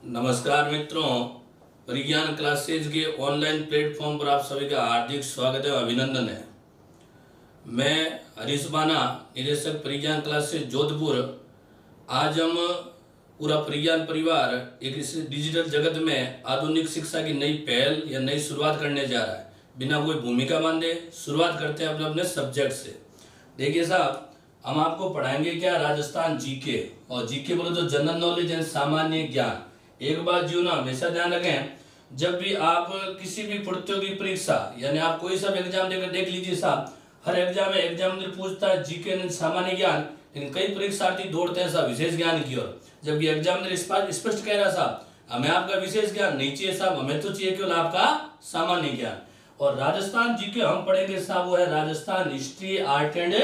नमस्कार मित्रों, विज्ञान क्लासेज के ऑनलाइन प्लेटफॉर्म पर आप सभी का हार्दिक स्वागत है, अभिनंदन है। मैं हरीश बाना, निदेशक विज्ञान क्लासेज जोधपुर। आज हम पूरा विज्ञान परिवार एक इस डिजिटल जगत में आधुनिक शिक्षा की नई पहल या नई शुरुआत करने जा रहा है। बिना कोई भूमिका बांधे शुरुआत करते हैं अपने अपने सब्जेक्ट से। देखिए साहब, हम आपको पढ़ाएंगे क्या, राजस्थान जीके। और जीके बोले तो जनरल नॉलेज एंड सामान्य ज्ञान। एक बात जो ना हमेशा ध्यान रखें, जब भी आप किसी भी प्रतियोगी परीक्षा यानी आप कोई सा एग्जाम देकर देख लीजिए साहब, हर एग्जाम में एग्जामिनर पूछता है जीके एंड सामान्य ज्ञान, लेकिन कई परीक्षार्थी दौड़ते हैं साहब विशेष ज्ञान की ओर। जबकि एग्जामिनर स्पष्ट कह रहा साहब, हमें आपका विशेष ज्ञान नहीं चाहिए साहब, हमें तो चाहिए केवल आपका सामान्य ज्ञान। और राजस्थान जीके हम पढ़ेंगे साहब, वो है Rajasthan history art and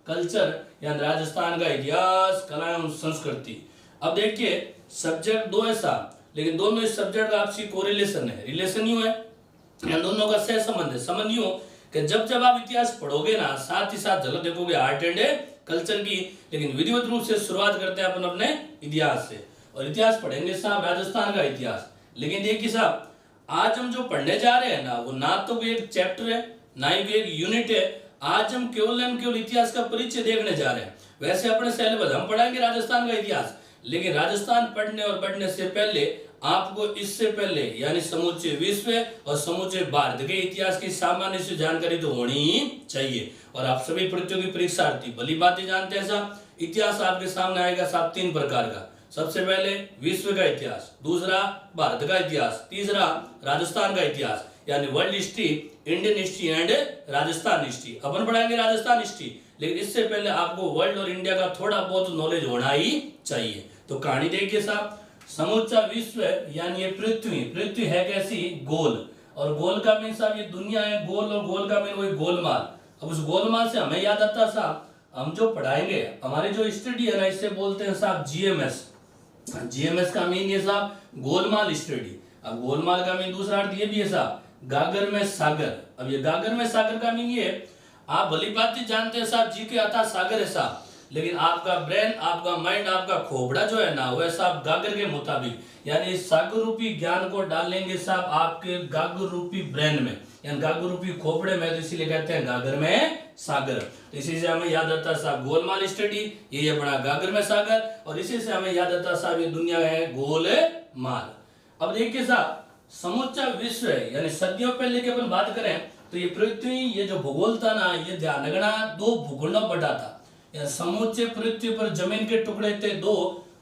culture, यानी राजस्थान का इतिहास, कला एवं संस्कृति। अब देखिए सब्जेक्ट दो है साहब, लेकिन दोनों इस सब्जेक्ट का आपसी कोरिलेशन है, रिलेशन यूं है, या दोनों का सह संबंध है। संबंध यूं कि जब जब आप इतिहास पढ़ोगे ना, साथ ही साथ झलक देखोगे आर्ट एंड कल्चर की। लेकिन विधिवत रूप से शुरुआत करते हैं अपन अपने इतिहास से, और इतिहास पढ़ेंगे साहब राजस्थान का इतिहास। लेकिन देखिए साहब, आज हम जो पढ़ने जा रहे हैं ना, वो ना तो कोई एक चैप्टर है ना ही कोई एक यूनिट है। आज हम केवल इतिहास का परिचय देखने जा रहे हैं। वैसे अपने सिलेबस हम पढ़ाएंगे राजस्थान का इतिहास, लेकिन राजस्थान पढ़ने और बढ़ने से पहले आपको इससे पहले यानी समूचे विश्व और समूचे भारत के इतिहास की सामान्य से जानकारी तो होनी ही चाहिए। और आप सभी प्रतियोगी परीक्षार्थी भली बातें जानते हैं साहब, इतिहास आपके सामने आएगा साहब तीन प्रकार का। सबसे पहले विश्व का इतिहास, दूसरा भारत का इतिहास, तीसरा राजस्थान का इतिहास यानी world history, Indian history and Rajasthan history. अपन पढ़ाएंगे राजस्थान हिस्ट्री, लेकिन इससे पहले आपको वर्ल्ड और इंडिया का थोड़ा बहुत नॉलेज होना ही चाहिए। तो कहानी देखिए साहब, समूचा विश्व यानी ये पृथ्वी है कैसी, गोल। और गोल का मीन साहब ये दुनिया है गोल, और गोल का मीन वही गोलमाल। अब उस गोलमाल से हमें याद आता साहब, हम जो पढ़ाएंगे हमारी जो स्टडी है ना, इससे बोलते हैं साहब जीएमएस। जीएमएस का मीन ये साहब गोलमाल स्टडी। अब गोलमाल का मीन दूसरा अर्थ ये भी है साहब, गागर में सागर। अब ये गागर में सागर का मीन ये, आप भली बात जानते हैं साहब जी के अथा सागर है साहब, लेकिन आपका ब्रेन, आपका माइंड, आपका खोपड़ा जो है ना, वह साहब गागर के मुताबिक यानी सागर रूपी ज्ञान को डालेंगे साहब आपके गागर रूपी ब्रेन में यानी गागर रूपी खोपड़े में, तो इसीलिए कहते हैं गागर में सागर। तो इसी से हमें याद आता साहब गोलमाल स्टडी, ये बड़ा गागर में सागर, और इसी से हमें याद आता साहब ये दुनिया है गोल माल। अब देखिए साहब, समूचा विश्व यानी सदियों पहले की अपन बात करें तो ये पृथ्वी, ये जो भूगोल था ना, ये ध्यान रखना दो भूखंडों में बटा था। समूचे पृथ्वी पर जमीन के टुकड़े थे दो।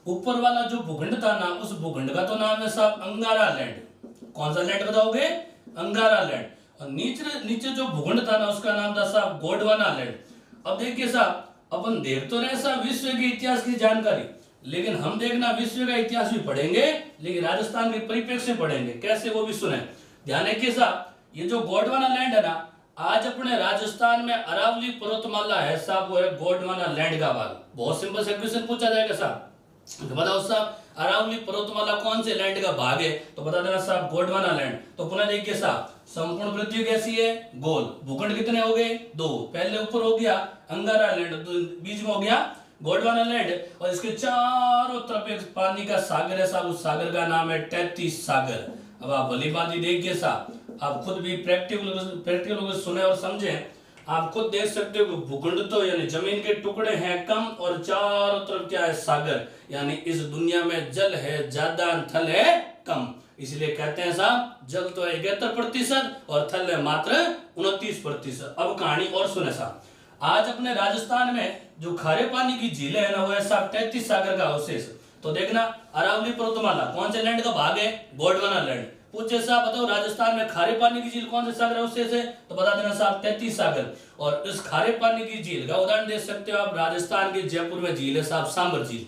ऊपर वाला जो भूखंड था ना, उस भूखंड का तो नाम है साहब अंगारा लैंड। कौन सा लैंड बताओगे, अंगारा लैंड। और नीचे जो भूखंड था ना, उसका नाम था साहब गोंडवाना लैंड। अब देखिए साहब, अपन देख तो रहे साहब विश्व के इतिहास की जानकारी, लेकिन हम देखना विश्व का इतिहास भी पढ़ेंगे, लेकिन राजस्थान के परिप्रेक्ष्य से पढ़ेंगे। कैसे, वो भी सुने। ध्यान रखिए साहब, ये जो गोंडवाना लैंड है ना, आज अपने राजस्थान में अरावली पर्वतमाला है साहब, वो है गोंडवाना लैंड का भाग। बहुत सिंपल से क्वेश्चन पूछा जाएगा साहब, तो बताओ साहब अरावली पर्वतमाला कौन से लैंड का भाग है, तो बता देना साहब गोंडवाना लैंड। तो पुनः देखिए साहब, संपूर्ण पृथ्वी कैसी है, गोल। भूखंड कितने हो गए, दो। पहले ऊपर हो गया अंगारा लैंड, बीच में हो गया गोंडवाना लैंड, और इसके चारों तरफ एक पानी का सागर है साहब, उस सागर का नाम है तैतीस सागर। अब आप भली बात देखिए साहब, आप खुद भी प्रैक्टिकल सुने और समझें। आप खुद देख सकते हो भूखंड तो यानी जमीन के टुकड़े हैं कम, और चारों तरफ क्या है, सागर। यानी इस दुनिया में जल है ज्यादा, थल है कम। इसलिए कहते हैं साहब जल तो है 71% और थल है मात्र 29%। अब कहानी और सुने साहब, आज अपने राजस्थान में जो खारे पानी की झीलें है ना, वो है साहब 33 सागर का अवशेष। तो देखना अरावली पर्वतमाला कौन से लैंड का भाग है, गोंडवाना लैंड। पूछे साहब बताओ राजस्थान में खारे पानी की झील कौन से सागर अवशेष है, तो बता देना साहब 33 सागर। और इस खारे पानी की झील का उदाहरण दे सकते हो आप, राजस्थान के जयपुर में झील है साहब सांबर झील।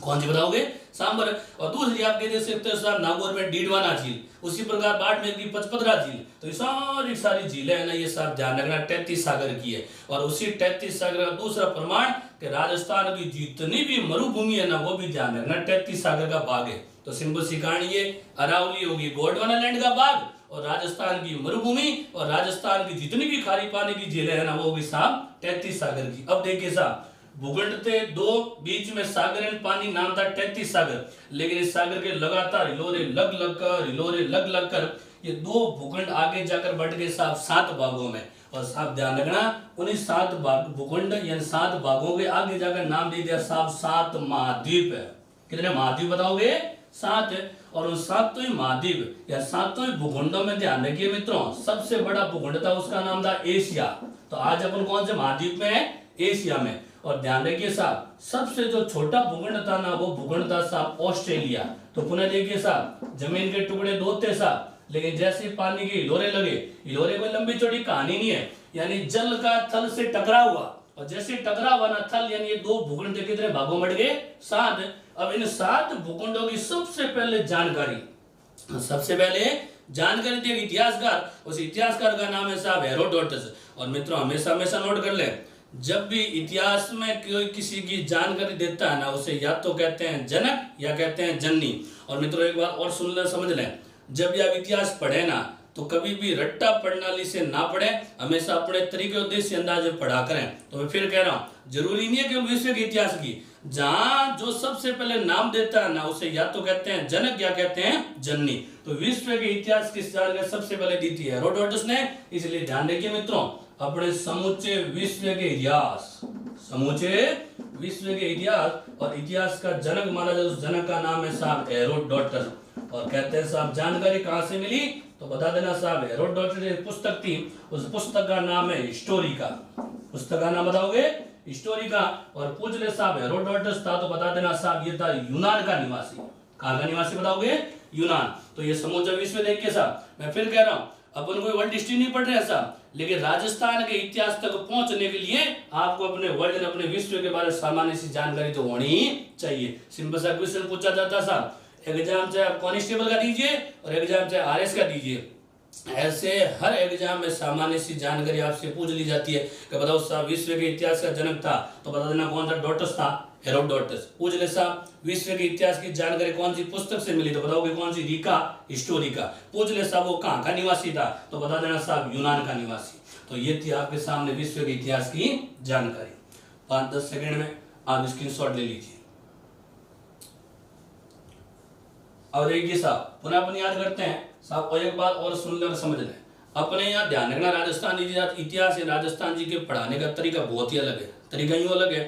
कौन सी बताओगे, सांबर। और दूसरी आप देख सकते हो साहब नागौर में डीडवाना झील, उसी प्रकार बाड़मेर की पचपदरा झील। तो ये सारी झीलें है ना, ये सब ध्यान रखना 33 सागर की है। और उसी 33 सागर का दूसरा प्रमाण कि राजस्थान की जितनी भी मरुभूमि है ना, वो भी ध्यान रखना 33 सागर का भाग है। तो सिंपल सी कहानी ये, अरावली होगी गोंडवाना लैंड का भाग, और राजस्थान की मरुभूमि और राजस्थान की जितनी भी खारी पानी की झीलें है ना, वो भी साहब 33 सागर की। अब देखिए साहब, भूखंड थे दो, बीच में सागर एंड पानी, नाम था 33 सागर। लेकिन इस सागर के लगातार हिलोरे लग लग कर ये दो भूखंड आगे जाकर बढ़ गए साहब 7 भागों में। और साहब ध्यान रखना, उन्हीं 7 भाग भूखंड यानी 7 भागों के आगे जाकर नाम दे दिया साहब 7 महाद्वीप है। कितने महाद्वीप बताओगे? 7 है। और उन 7 महाद्वीप या 7 भूखंडों में ध्यान रखिए मित्रों, सबसे बड़ा भूखंड था उसका नाम था एशिया। तो आज अपन कौन से महाद्वीप में है? एशिया में। और ध्यान रखिए साहब, सबसे जो छोटा भूखंड था ना, वो भूखंड था साहब ऑस्ट्रेलिया। तो पुनः देखिए साहब, जमीन के टुकड़े 2 थे साहब, लेकिन जैसे पानी के हिलोरे लगे, हिलोरे कोई लंबी चौड़ी कहानी नहीं है, यानी जल का थल से टकराव हुआ, और जैसे टकराव हुआ ना थल, यानी ये 2 भूखंड कितने भागों बढ़ गए? 7। अब इन 7 भूखंडों की सबसे पहले जानकारी दी इतिहासकार, उस इतिहासकार का नाम है साहब हेरोडोटस। और मित्रों हमेशा नोट कर ले, जब भी इतिहास में कोई किसी की जानकारी देता है ना, उसे या तो कहते हैं जनक या कहते हैं जननी। और मित्रों एक बात और सुन ले, समझ लें, जब भी आप इतिहास पढ़े ना, तो कभी भी रट्टा प्रणाली से ना पढ़े, हमेशा अपने तरीके उद्देश्य अंदाज में पढ़ा करें। तो मैं फिर कह रहा हूं, जरूरी नहीं है कि विश्व के इतिहास की, जहां जो सबसे पहले नाम देता है ना, उसे या तो कहते हैं जनक या कहते हैं जननी। तो विश्व के इतिहास की जानकारी सबसे पहले दी थी हेरोडोटस ने। इसलिए ध्यान रखिए मित्रों, अपने समूचे विश्व के इतिहास और इतिहास का जनक माना जाए, उस जनक का नाम है साहब हेरोडोटस। और कहते हैं साहब जानकारी कहां से मिली? तो बता देना साहब, हेरोडोटस की पुस्तक थी, उस पुस्तक का नाम है हिस्टोरिका। पुस्तक का नाम बताओगे? हिस्टोरिका। और पूछ ले साहब हेरोडोटस था, तो बता देना साहब ये था यूनान का निवासी। कहां का निवासी बताओगे? यूनान। तो ये समूचा विश्व देखिए साहब, मैं फिर कह रहा हूं, अपन कोई वर्ल्ड हिस्ट्री नहीं पढ़ रहे साहब, लेकिन राजस्थान के इतिहास तक पहुंचने के लिए आपको अपने वर्ल्ड अपने विश्व के बारे में सामान्य सी जानकारी तो होनी चाहिए। सिंपल सा क्वेश्चन पूछा जाता साहब, एग्जाम चाहे आप कांस्टेबल का दीजिए और एग्जाम चाहे आरएस का दीजिए, ऐसे हर एग्जाम में सामान्य सी जानकारी आपसे पूछ ली जाती है कि बताओ साहब विश्व के इतिहास का जनक था, तो बता देना कौन सा? डोटस था, हेरोडोटस। पूछ ले साहब विश्व के इतिहास की जानकारी कौन सी पुस्तक से मिली, तो बताओगे कौन सी? Rica Historica. पूछ ले साहब वो कहां का निवासी था, तो बता देना साहब यूनान का निवासी। तो ये थी आपके सामने विश्व के इतिहास की जानकारी। 5-10 सेकंड में आप स्क्रीनशॉट ले लीजिए। और देखिए साहब, पुनः अपन याद करते हैं साहब, और एक बात और सुन लें और समझ लें, अपने यहाँ ध्यान रखना, राजस्थान इतिहास राजस्थान जी के पढ़ाने का तरीका बहुत ही अलग है। तरीका यूं अलग है,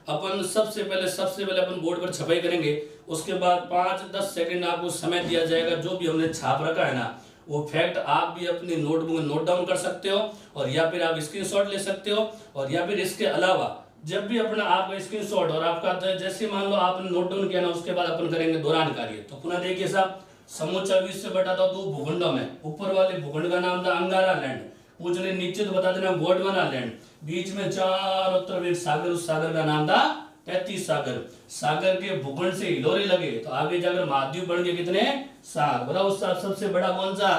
अपन सबसे पहले अपन बोर्ड पर छपाई करेंगे, उसके बाद 5-10 सेकंड आपको समय दिया जाएगा, जो भी हमने छाप रखा है ना, वो फैक्ट आप भी अपनी नोटबुक में नोट डाउन कर सकते हो, और या फिर आप स्क्रीनशॉट ले सकते हो, और या फिर इसके अलावा जब भी अपना आपका स्क्रीनशॉट और आपका जैसे मान लो आपने नोट डाउन किया ना, उसके बाद अपन करेंगे दौरान कार्य। तो पुनः देखिए साहब, समूचा विश्व बटा था 2 भूखंडों में, ऊपर वाले भूखंड का नाम था अंगारा लैंड, पूछ ले नीचे तो बता देना गोंडवाना लैंड, बीच में चारों तरफ एक सागर, उस सागर का नाम था 33 सागर। सागर के भूखंड से हिलोरे लगे तो आगे जाकर महाद्वीप बन गए कितने? 7। बताओ साहब सबसे बड़ा कौन सा?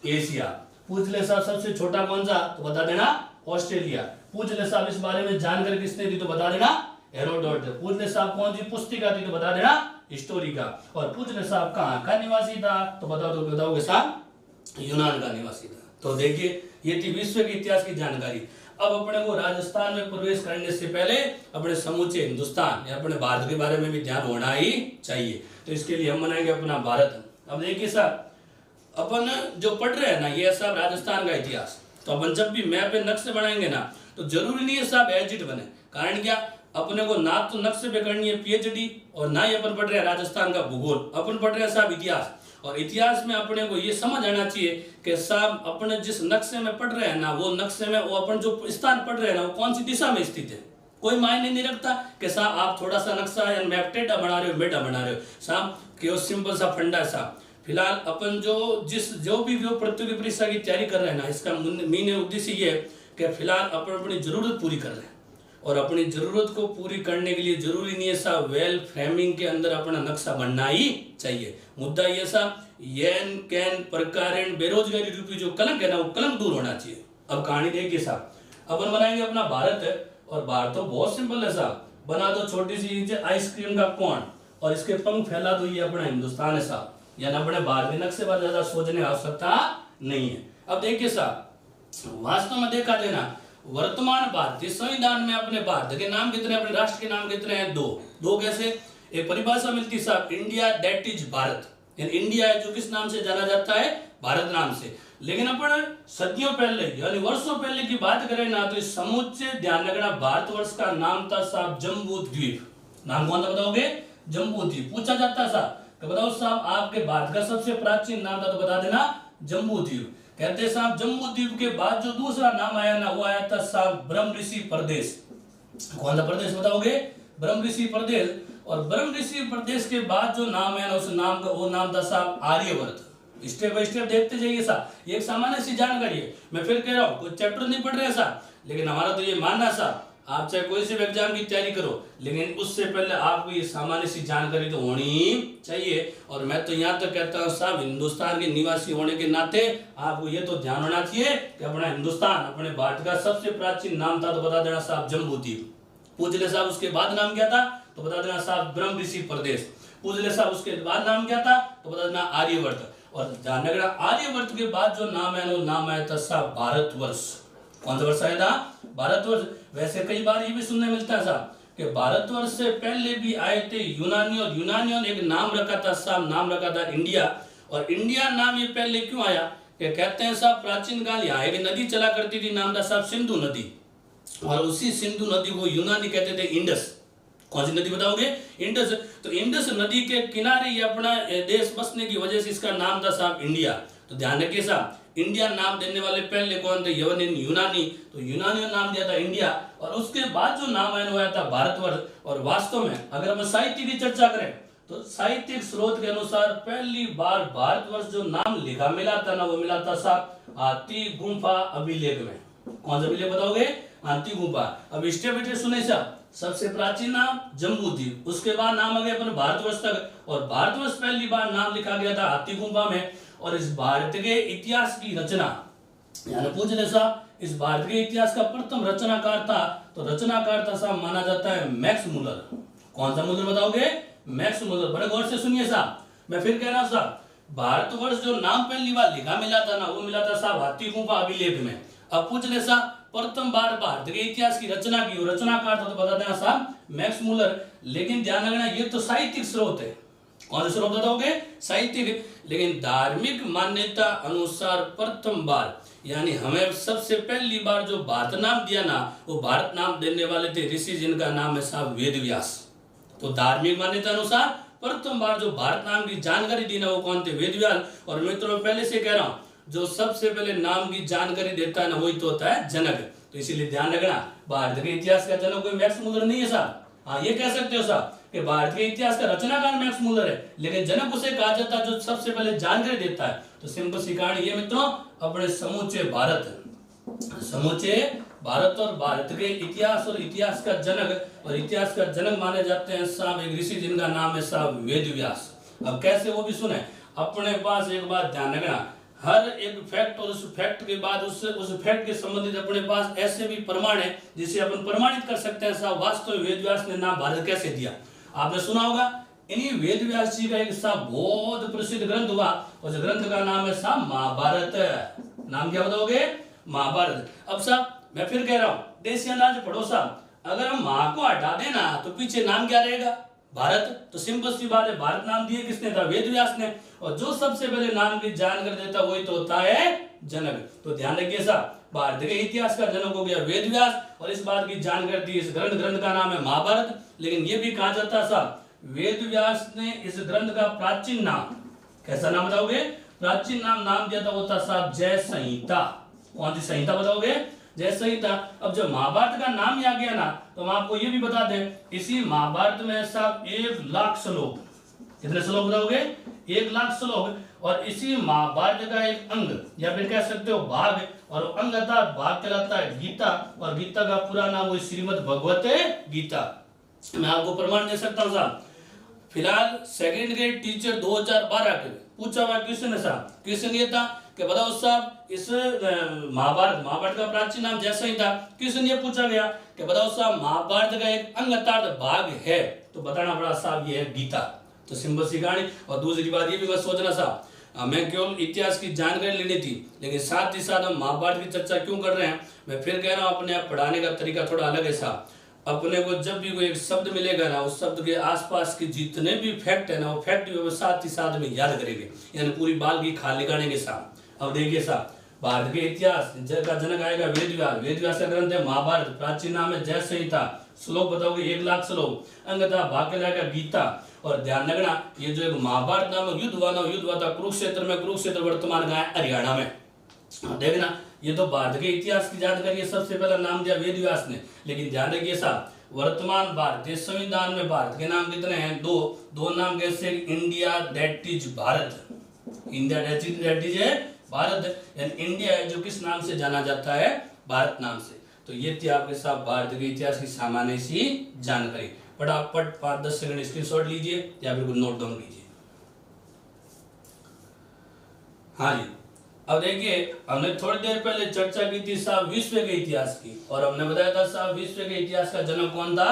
एशिया। पूछ ले साहब सबसे छोटा कौन सा? तो बता देना ऑस्ट्रेलिया। पूछ ले साहब इस बारे में जानकारी किसने दी, तो बता देना हेरोडोटस। पूछ ले साहब कौन सी पुस्तिका थी, तो बता देना हिस्टोरिका। और पूछ ले साहब कहाँ का निवासी था, तो बताओगे साहब यूनान का निवासी था। तो देखिए ये थी विश्व के इतिहास की जानकारी। अब अपने को राजस्थान में प्रवेश करने से पहले अपने समूचे हिंदुस्तान या अपने भारत के बारे में भी ध्यान होना ही चाहिए। तो इसके लिए हम बनाएंगे अपना भारत। अब देखिए साहब, अपन जो पढ़ रहे हैं ना, ये सब राजस्थान का इतिहास, तो अपन जब भी मैप पे नक्शे बनाएंगे ना, तो जरूरी नहीं है साहब एजिट बने। कारण क्या, अपने को ना तो नक्शे पे करनी है पीएचडी, और ना ही अपन पढ़ रहे हैं राजस्थान का भूगोल, अपन पढ़ रहे हैं साहब इतिहास। और इतिहास में अपने को ये समझ आना चाहिए कि साहब अपने जिस नक्शे में पढ़ रहे हैं ना, वो नक्शे में वो अपन जो स्थान पढ़ रहे हैं ना, वो कौन सी दिशा में स्थित है। कोई मायने नहीं रखता कि साहब आप थोड़ा सा नक्शा या मैप टेढ़ा बना रहे हो, मेढ़ा बना रहे हो साहब, क्यों सिंपल सा फंडा है साहब। फिलहाल अपन जो भी प्रतियोगी परीक्षा की तैयारी कर रहे हैं ना, इसका मेन उद्देश्य ये है कि फिलहाल अपन अपनी जरूरत पूरी कर रहे हैं, और अपनी जरूरत को पूरी करने के लिए जरूरी नहीं है साहब वेल फ्रेमिंग के अंदर अपना नक्शा बनना ही चाहिए। मुद्दा ये साहब येन कैन प्रकारण बेरोजगारी रूपी जो कलंक है ना, वो कलंक दूर होना चाहिए। अब कहानी देखिए साहब, अपन बनाएंगे अपना भारत है, और भारत तो बहुत सिंपल है साहब, बना दो छोटी सी आइसक्रीम का कोन और इसके पंख फैला दो, ये अपना हिंदुस्तान है साहब। यानी अपने भारतीय नक्शे पर ज्यादा सोचने की आवश्यकता नहीं है। अब देखिए साहब, वास्तव में देखा देना वर्तमान भारतीय संविधान में अपने भारत के नाम कितने, अपने राष्ट्र के नाम कितने हैं? दो कैसे? एक परिभाषा मिलती साहब, इंडिया दैट इज भारत, यानी इंडिया है जो किस नाम से जाना जाता है? भारत नाम से। लेकिन अपन सदियों पहले यानी वर्षों पहले की बात करें ना, तो इस समुच्चय ध्यान रखना भारतवर्ष का नाम था साहब जम्बू द्वीप। नाम कौन था बताओगे? जम्बू द्वीप। पूछा जाता साहब तो बताओ साहब आपके भारत का सबसे प्राचीन नाम था, तो बता देना जम्बू द्वीप। कहते साहब जम्बू द्वीप के बाद जो दूसरा नाम आया ना, वो आया था साहब ब्रह्मऋषि प्रदेश। कौन सा प्रदेश बताओगे? ब्रह्मऋषि प्रदेश। और ब्रह्मऋषि प्रदेश के बाद जो नाम है ना, उस नाम का वो नाम था साहब आर्यवर्त। स्टेप बाय स्टेप देखते जाइए साहब, ये एक सामान्य सी जानकारी है। मैं फिर कह रहा हूँ कोई चैप्टर नहीं पढ़ रहे साहब, लेकिन हमारा तो ये मानना साहब, आप चाहे कोई से भी एग्जाम की तैयारी करो, लेकिन उससे पहले आपको ये सामान्य सी जानकारी तो होनी चाहिए। और मैं तो यहाँ तक कहता हूँ साहब, हिंदुस्तान के निवासी होने के नाते आपको ये तो ध्यान होना चाहिए कि अपना हिंदुस्तान, अपने भारत का सबसे प्राचीन नाम था, तो बता देना साहब जम्बू द्वीप। पूछ ले साहब उसके बाद नाम क्या था, तो बता देना साहब ब्रह्मऋषि प्रदेश। पूछ ले साहब उसके बाद नाम क्या था, तो बता देना आर्यवर्त। और ध्यान रखना आर्यवर्त के बाद जो नाम है वो नाम आया था साहब भारतवर्ष। कौन सा वर्ष आया था? भारतवर्ष। वैसे कई बार ये भी सुनने मिलता है साहब कि भारतवर्ष से पहले भी आए थे यूनानी, और यूनानियों ने एक नाम रखा था साहब, नाम रखा था इंडिया। और इंडिया नाम ये पहले क्यों आया कि कहते हैं साहब प्राचीन काल यहाँ एक नदी चला करती थी, नाम था साहब सिंधु नदी। और उसी सिंधु नदी को यूनानी कहते थे इंडस। कौन सी नदी बताओगे? इंडस। तो इंडस नदी के किनारे ये अपना देश बसने की वजह से इसका नाम था साहब इंडिया। तो ध्यान रखिए साहब, इंडिया नाम देने वाले पहले कौन थे? यूनानी। तो यूनानियों ने नाम दिया था इंडिया, और उसके बाद जो नाम है वो आया था भारतवर्ष। और वास्तव में अगर हम साहित्य की चर्चा करें तो साहित्यिक स्रोत के अनुसार पहली बार भारतवर्ष जो नाम लिखा मिला था ना, वो मिला था साहब हाथी गुम्फा अभिलेख में। कौन सा अभिलेख बताओगे? हाथी गुम्फा। अब स्टेप बाय स्टेप सुने साहब, सबसे प्राचीन नाम जम्बू द्वीप, उसके बाद नाम आ गया अपन भारतवर्ष तक, और भारतवर्ष पहली बार नाम लिखा गया था हाथी गुम्फा में। और इस भारत के इतिहास की रचना, यानी पूछ ले साहब इस भारत के इतिहास का प्रथम रचनाकार था, तो रचनाकार था साहब माना जाता है मैक्स मुलर। कौन सा मुलर बताओगे? Max Muller. बड़े गौर से सुनिए साहब, मैं फिर कह रहा हूं साहब, भारतवर्ष जो नाम पहली बार लिखा मिला था ना, वो मिला था साहब हाथी गुम्फा अभिलेख में। अब पूछ ले साहब प्रथम बार भारत के इतिहास की रचना की रचनाकार था, तो बता देना साहब मैक्स मुलर। लेकिन ध्यान रखना ये तो साहित्यिक स्रोत है। कौन से स्रोत बताओगे? साहित्यिक। लेकिन धार्मिक मान्यता अनुसार प्रथम बार, यानी हमें सबसे पहली बार जो भारत नाम दिया ना, वो भारत नाम देने वाले थे ऋषि, जिनका नाम है साहब वेद व्यास। तो धार्मिक मान्यता अनुसार प्रथम बार जो भारत नाम की जानकारी दी ना, वो कौन थे? वेद व्यास। और मित्रों पहले से कह रहा हूं, जो सबसे पहले नाम की जानकारी देता है ना, वही तो होता है जनक। तो इसीलिए ध्यान रखना भारत के इतिहास का जनक कोई मैक्स मुलर नहीं है साहब। हाँ ये कह सकते हो साहब कि भारत के इतिहास का रचनाकार मैक्स मुलर है, लेकिन जनक उसे कहा जाता है जो सबसे पहले जानकारी देता है। तो सिंपल सी कहानी ये मित्रों, अपने समूचे भारत और भारत के इतिहास और इतिहास का जनक, और इतिहास का जनक माने जाते हैं साहब एक ऋषि, जिनका नाम है साहब वेद व्यास। अब कैसे वो भी सुने, अपने पास एक बात ध्यान रखना, हर एक फैक्ट और उस फैक्ट के बाद उस फैक्ट के संबंधित अपने पास ऐसे भी प्रमाण है जिसे अपन प्रमाणित कर सकते हैं साहब वास्तव में वेद व्यास ने नाम भारत कैसे दिया। आपने सुना होगा इन्हीं वेद व्यास जी का एक साहब बहुत प्रसिद्ध ग्रंथ हुआ, उस ग्रंथ का नाम है साहब महाभारत। नाम क्या बताओगे? महाभारत। अब साहब मैं फिर कह रहा हूँ, देशी अंदाज पढ़ो साहब, अगर हम महा को हटा देना तो पीछे नाम क्या रहेगा? भारत। तो सिंपल सी बात है, भारत नाम दिए किसने था? वेद व्यास ने। और जो सबसे पहले नाम की जानकारी देता वही तो होता है जनक। तो ध्यान रखिए साहब, भारत के इतिहास का जनक हो गया वेद व्यास, और इस बात की जानकारी दी इस ग्रंथ का नाम है महाभारत। लेकिन यह भी कहा जाता साहब वेद व्यास ने इस ग्रंथ का प्राचीन नाम, कैसा नाम बताओगे? प्राचीन नाम दिया था वो था साहब जय संहिता। कौन सी संहिता बताओगे? जय संहिता। अब जब महाभारत का नाम ही आ गया ना, तो हम आपको ये भी बता दें, इसी महाभारत में साहब 1,00,000 श्लोक। कितने श्लोक बताओगे? 1,00,000 श्लोक। और इसी महाभारत का एक अंग या फिर कह सकते हो भाग, और अंग था भाग कहलाता है गीता, और गीता का पूरा नाम वही श्रीमद् भगवत गीता। मैं आपको प्रमाण दे सकता हूँ साहब, फिलहाल सेकंड ग्रेड टीचर 2012 के पूछा हुआ क्वेश्चन है साहब। क्वेश्चन ये था कि बताओ साहब इस महाभारत का प्राचीन नाम जैसा ही था। क्वेश्चन ये पूछा गया कि बताओ साहब महाभारत का एक अंग अर्थात भाग है, तो बताना पड़ा साहब ये है गीता। तो सिंपल सी कहानी। और दूसरी बात ये भी मत सोचना साहब, हमें केवल इतिहास की जानकारी लेनी थी, लेकिन साथ ही साथ हम महाभारत की चर्चा क्यों कर रहे हैं? मैं फिर कह रहा हूँ, अपने आप पढ़ाने का तरीका थोड़ा अलग है साहब। अपने को जब भी कोई एक शब्द मिलेगा ना, उस शब्द के आसपास के जितने भी फैक्ट है ना, वो फैक्ट भी साथ ही साथ में याद करेंगे, यानी पूरी बाल की खाल निकालेंगे साहब। अब देखिए साहब, भारत के इतिहास का जनक आएगा वेद व्यास। वेद व्यास का ग्रंथ है महाभारत, प्राचीन नाम है जय संहिता। श्लोक बताओगे 1,00,000 श्लोक। अंग था भाग का गीता। और ध्यान रखना, ये जो एक महाभारत नामक युद्ध हुआ था कुरुक्षेत्र में। कुरुक्षेत्र वर्तमान कहाँ है? हरियाणा में। देखना, ये तो भारत के इतिहास की जानकारी है, सबसे पहला नाम दिया वेद व्यास ने। लेकिन ध्यान रखिए साहब, वर्तमान भारतीय संविधान में भारत के नाम कितने हैं? दो नाम कैसे? India that is Bharat. India that is Bharat, यानी इंडिया है जो किस नाम से जाना जाता है? भारत नाम से। तो ये थी आपके साथ भारत के इतिहास की सामान्य सी जानकारी। फटाफट 5-10 सेकंड स्क्रीनशॉट लीजिए या फिर नोट डाउन कीजिए। हाँ जी, अब देखिए, हमने थोड़ी देर पहले चर्चा की थी साहब विश्व के इतिहास की, और हमने बताया था साहब विश्व के इतिहास का जनक कौन था?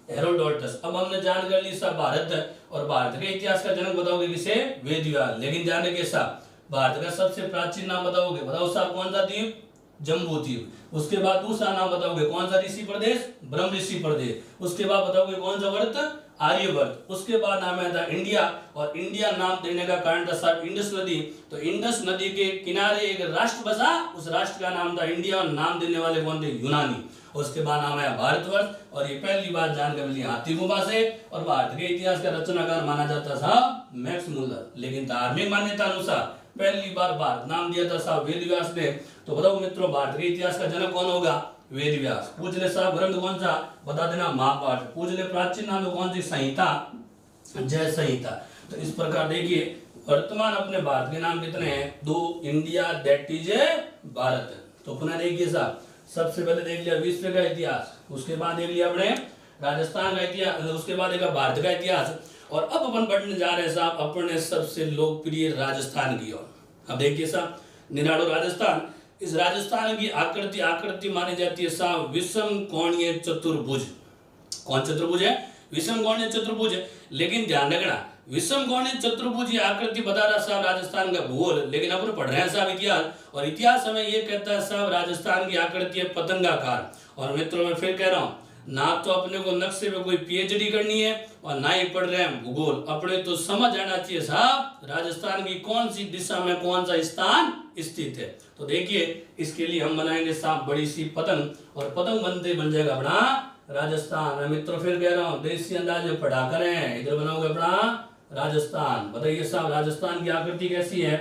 हेरोडोटस। अब हमने जान कर ली साहब भारत, और भारत के इतिहास का जनक बताओगे किसे? वेद व्यास। लेकिन ध्यान रखिए साहब, भारत का सबसे प्राचीन नाम बताओगे, बताओ साहब कौन सा द्वीप? जम्बू द्वीप। उसके बाद दूसरा नाम बताओगे कौन सा ऋषि प्रदेश? ब्रह्म ऋषि प्रदेश। उसके बाद बताओगे कौन सा वर्त? आर्यवर्त। उसके बाद नाम है था इंडिया, और इंडिया नाम देने का कारण था साहब इंडस नदी। तो इंडस नदी के किनारे एक राष्ट्र बसा, उस राष्ट्र का नाम था इंडिया, और नाम देने वाले कौन थे? यूनानी। उसके बाद नाम है भारतवर्ष, और ये पहली बार जानकारी मिली हाथी गुफा से। और भारत के इतिहास का रचनाकार माना जाता था मैक्स मुलर। लेकिन धार्मिक मान्यता अनुसार पहली बार भारत नाम दिया था साहब वेद व्यास ने। तो बताओ मित्रों, भारत के इतिहास का जनक कौन होगा? वेद व्यास। पूछ ले साहब ग्रंथ कौन सा? बता देना महाभारत। पूछ ले प्राचीन नाम कौन सी? संहिता, जय संहिता। तो इस प्रकार देखिए, वर्तमान अपने भारत के नाम कितने हैं? 2। India that is Bharat. तो पुनः देखिए साहब, सबसे पहले देख लिया विश्व का इतिहास, उसके बाद देख लिया अपने राजस्थान का इतिहास, उसके बाद देखा भारत का इतिहास, और अब अपन बढ़ने जा रहे हैं साहब अपने सबसे लोकप्रिय राजस्थान की ओर। अब देखिए साहब, निराड़ो राजस्थान। इस राजस्थान की आकृति मानी जाती है साहब विषम कोणीय चतुर्भुज। कौन चतुर्भुज है? विषम कोणीय चतुर्भुज है। लेकिन ध्यान रखना, विषम कोणीय चतुर्भुज की आकृति बता रहा साहब राजस्थान का भूगोल, लेकिन अपन पढ़ रहे हैं साहब इतिहास, और इतिहास हमें ये कहता है साहब राजस्थान की आकृति है पतंगाकार। और मित्रों मैं फिर कह रहा हूँ, ना तो अपने को नक्शे में कोई पीएचडी करनी है और ना ही पढ़ रहे हैं भूगोल, अपने तो समझ आना चाहिए साहब राजस्थान की कौन सी दिशा में कौन सा स्थान स्थित है। तो देखिए, इसके लिए हम बनाएंगे साहब बड़ी सी पतंग, और पतंग बनते बन जाएगा अपना राजस्थान। मैं मित्रों फिर कह रहा हूँ, देसी अंदाज में पढ़ा करें, इधर बनाओगे अपना राजस्थान। बताइए साहब राजस्थान की आकृति कैसी है?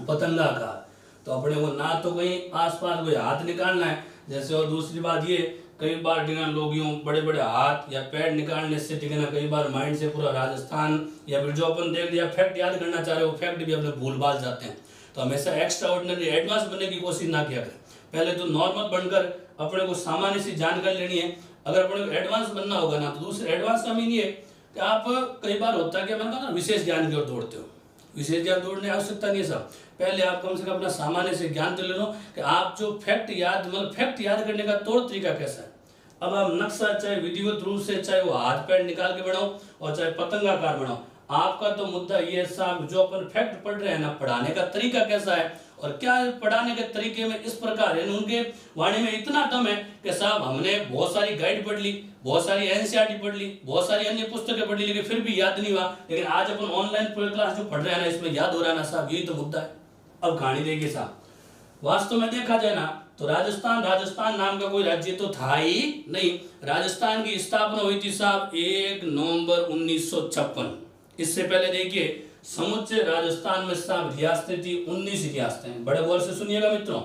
पतंगाकार। तो अपने को ना तो कहीं आसपास कोई हाथ निकालना है जैसे, और दूसरी बात ये, कई बार लोग यूं बड़े बड़े हाथ या पैर निकालने से ठीक है ना, कई बार माइंड से पूरा राजस्थान या फिर जो अपन देख लिया फैक्ट याद करना चाह रहे हो फैक्ट भी अपने भूल भाल जाते हैं। तो हमेशा एक्स्ट्रा ऑर्डिनरी एडवांस बनने की कोशिश ना किया करें, पहले तो नॉर्मल बनकर अपने को सामान्य सी जानकारी लेनी है। अगर अपने को एडवांस बनना होगा ना, तो दूसरे एडवांस का मीन ये कि आप कई बार होता है कि मैंने कहा ना विशेष ज्ञान की ओर दौड़ते हो, विशेष ज्ञान दौड़ने की आवश्यकता नहीं है साहब। पहले आप कम से कम अपना सामान्य से ज्ञान तो ले लो कि आप जो फैक्ट याद करने का तौर तरीका कैसा है। अब आप नक्शा चाहे विधिवत रूप से, चाहे वो हाथ पैर निकाल के बनाओ और चाहे पतंगाकार बनाओ, आपका तो मुद्दा ये साहब जो अपन फैक्ट पढ़ रहे हैं ना, पढ़ाने का तरीका कैसा है और क्या पढ़ाने के तरीके में इस प्रकार है, उनके वाणी में इतना दम है कि साहब हमने बहुत सारी गाइड पढ़ ली, बहुत सारी एनसीईआरटी पढ़ ली, बहुत सारी अन्य पुस्तकें पढ़ ली, लेकिन फिर भी याद नहीं हुआ। लेकिन आज अपन ऑनलाइन क्लास जो पढ़ रहे हैं ना, इसमें याद हो रहा है ना साहब, यही तो मुद्दा है। अब कहानी देखिए साहब, वास्तव में देखा जाए ना तो राजस्थान नाम का कोई राज्य तो था ही नहीं। राजस्थान की स्थापना हुई थी साहब 1 नवंबर 1956। इससे पहले देखिए समुचे राजस्थान में साहब रियासतें थी 19 रियासतें। बड़े गौर से सुनिएगा मित्रों,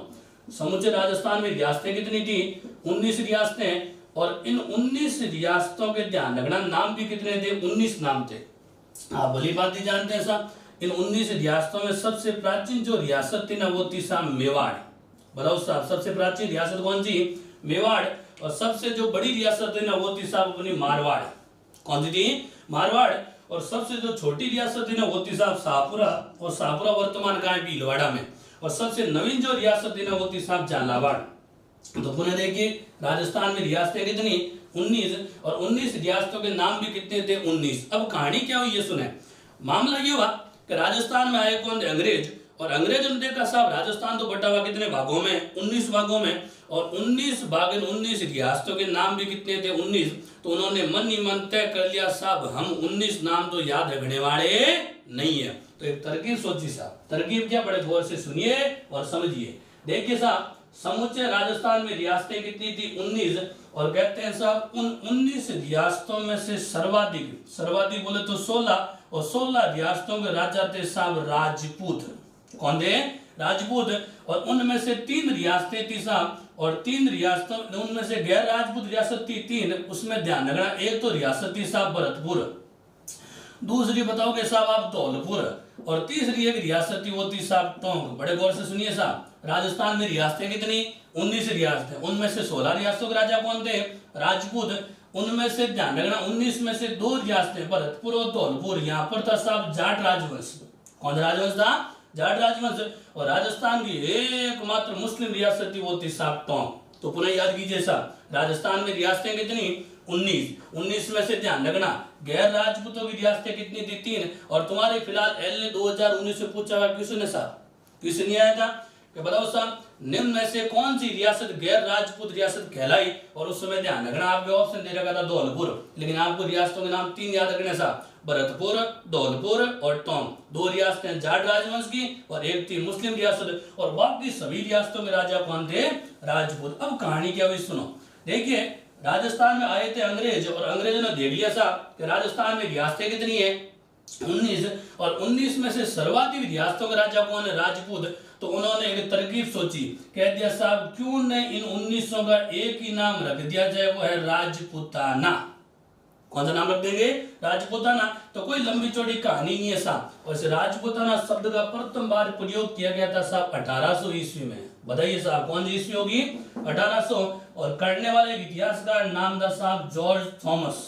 समुचे राजस्थान में रियासतें कितनी थी? 19 रियासतें। और इन 19 रियासतों के ध्यान रखना नाम भी कितने थे? 19 नाम थे। आप भली बात ही जानते हैं साहब, इन 19 रियासतों में सबसे प्राचीन जो रियासत थी ना, वो थी साहब मेवाड़। बताओ साहब सबसे प्राचीन रियासत कौन सी? मेवाड़। और सबसे जो बड़ी रियासत थी ना, वो थी साहब अपनी मारवाड़। कौन सी थी? मारवाड़। और सबसे जो छोटी रियासत थी ना, वो थी साहब शाहपुरा। और शाहपुरा वर्तमान कहाँ है? भीलवाड़ा में। और सबसे नवीन जो रियासत थी ना, वो थी साहब झालावाड़। तो पुनः देखिए राजस्थान में रियासतें कितनी? 19। और 19 रियासतों के नाम भी कितने थे? 19। अब कहानी क्या हुई ये सुने। मामला ये हुआ कि राजस्थान में आए कौन थे? अंग्रेज। और अंग्रेजों ने देखा साहब राजस्थान तो बटा हुआ कितने भागों में? 19 भागों में, और 19 भाग 19 रियासतों के नाम भी कितने थे? 19। तो उन्होंने मन ही मन तय कर लिया साहब हम 19 नाम तो याद रखने वाले नहीं है। तो एक तरकीब सोची साहब। तरकीब क्या? बड़े गौर से सुनिए और समझिए। देखिए साहब, समूचे राजस्थान में रियासतें कितनी थी? 19। और कहते हैं साहब उन 19 रियासतों में से सर्वाधिक बोले तो 16, और 16 रियासतों के राजा थे साहब राजपूत। कौन थे? राजपूत। और उनमें से 3 रियासतें थी साहब, और 3 रियासतों उनमें से गैर राजपूत रियासत थी 3। उसमें ध्यान रखना, एक तो रियासत थी साहब भरतपुर, दूसरी बताओगे साहब आप धौलपुर, और तीसरी एक रियासत थी वो थी साहब टोंक। बड़े गौर से सुनिए साहब, राजस्थान में रियासतें कितनी? 19 रियासतें। उनमें से 16 रियासतों के राजा कौन थे? राजपूत। उनमें से ध्यान रखना 19 में से 2 रियासतें भरतपुर और धौलपुर, यहाँ पर था साहब जाट राजवंश। कौन राजवंश था? जाट राजवंश। और राजस्थान की एकमात्र मुस्लिम रियासत थी वो थी साहब टोंक। तो पुनः याद कीजिए साहब, राजस्थान में रियासतें कितनी? 19 में से ध्यान रखना गैर राजपूतों की रियासतें कितनी थी? 3। और तुम्हारे फिलहाल एल ने 2019 से पूछा हुआ क्वेश्चन है साहब, क्वेश्चन नहीं आया था कि बताओ साहब निम्न में से कौन सी रियासत गैर राजपूत रियासत कहलाई? और उस समय ध्यान रखना आपके ऑप्शन दे रखा था धौलपुर, लेकिन आपको रियासतों के नाम 3 याद रखने साहब, भरतपुर, धौलपुर और टोंक। 2 रियासतें जाट राजवंश की और एक थी मुस्लिम रियासत, और बाकी सभी रियासतों में राजा कौन थे? राजपूत। अब कहानी क्या हुई सुनो। देखिए राजस्थान में आए थे अंग्रेज, और अंग्रेजों ने देख लिया साहब कि राजस्थान में रियासतें कितनी है? 19, और 19 में से सर्वाधिक रियासतों का राजा कौन है? राजपूत। तो उन्होंने एक तरकीब सोची, कह दिया साहब क्यों न इन 19 का एक ही नाम रख दिया जाए, वो है राजपूताना। कौन सा नाम रख देंगे? राजपूताना। तो कोई लंबी चौड़ी कहानी नहीं है साहब। और इस राजपूताना शब्द का प्रथम बार प्रयोग किया गया था साहब 1800 ईस्वी में। बताइए साहब कौन सी ईस्वी होगी? 1800। और करने वाले इतिहासकार नाम था साहब जॉर्ज थॉमस।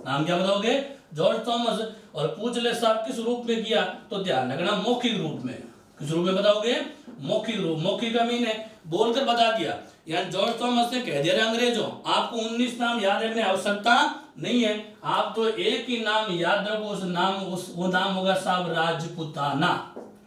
नाम क्या बताओगे? George Thomas. और पूछ ले साहब किस रूप में किया? तो ध्यान रखना मौखिक रूप में। किस रूप में बताओगे? मौखिक रूप। मौखिक का मीन है बोलकर बता दिया। यानी जॉर्ज थॉमस ने कह दिया अंग्रेजों आपको 19 नाम याद रखने आवश्यकता नहीं है, आप तो एक ही नाम याद रखो, वो नाम होगा साहब राजपूताना।